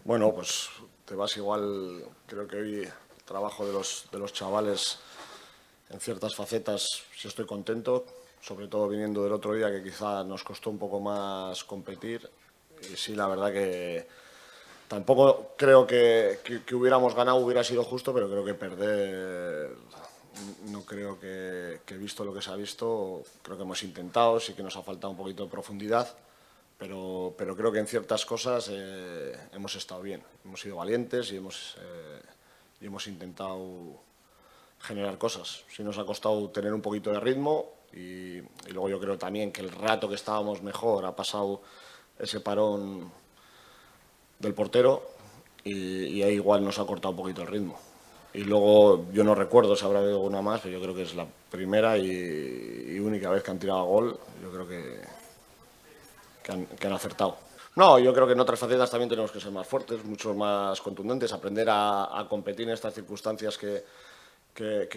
Bueno, pues te vas igual, creo que hoy el trabajo de los chavales en ciertas facetas, sí estoy contento, sobre todo viniendo del otro día que quizá nos costó un poco más competir. Y sí, la verdad que tampoco creo que hubiéramos ganado, hubiera sido justo, pero creo que perder, no creo que visto lo que se ha visto, creo que hemos intentado, sí que nos ha faltado un poquito de profundidad. Pero creo que en ciertas cosas hemos estado bien, hemos sido valientes y hemos intentado generar cosas. Sí nos ha costado tener un poquito de ritmo y luego yo creo también que el rato que estábamos mejor ha pasado ese parón del portero y ahí igual nos ha cortado un poquito el ritmo. Y luego yo no recuerdo si habrá habido alguna más, pero yo creo que es la primera y única vez que han tirado a gol. Yo creo que han acertado. No, yo creo que en otras facetas también tenemos que ser más fuertes, mucho más contundentes, aprender a competir en estas circunstancias que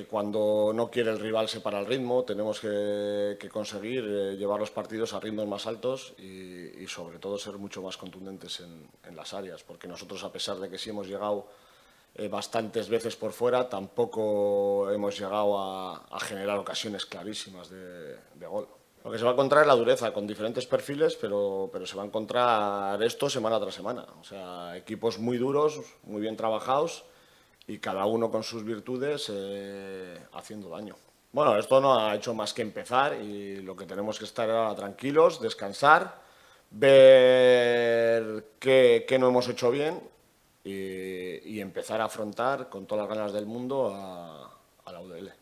cuando no quiere el rival se para el ritmo, tenemos que conseguir llevar los partidos a ritmos más altos y sobre todo ser mucho más contundentes en las áreas, porque nosotros, a pesar de que sí hemos llegado bastantes veces por fuera, tampoco hemos llegado a generar ocasiones clarísimas de gol. Lo que se va a encontrar es la dureza, con diferentes perfiles, pero se va a encontrar esto semana tras semana. O sea, equipos muy duros, muy bien trabajados y cada uno con sus virtudes haciendo daño. Bueno, esto no ha hecho más que empezar y lo que tenemos que estar ahora tranquilos, descansar, ver qué no hemos hecho bien y empezar a afrontar con todas las ganas del mundo a la UDL.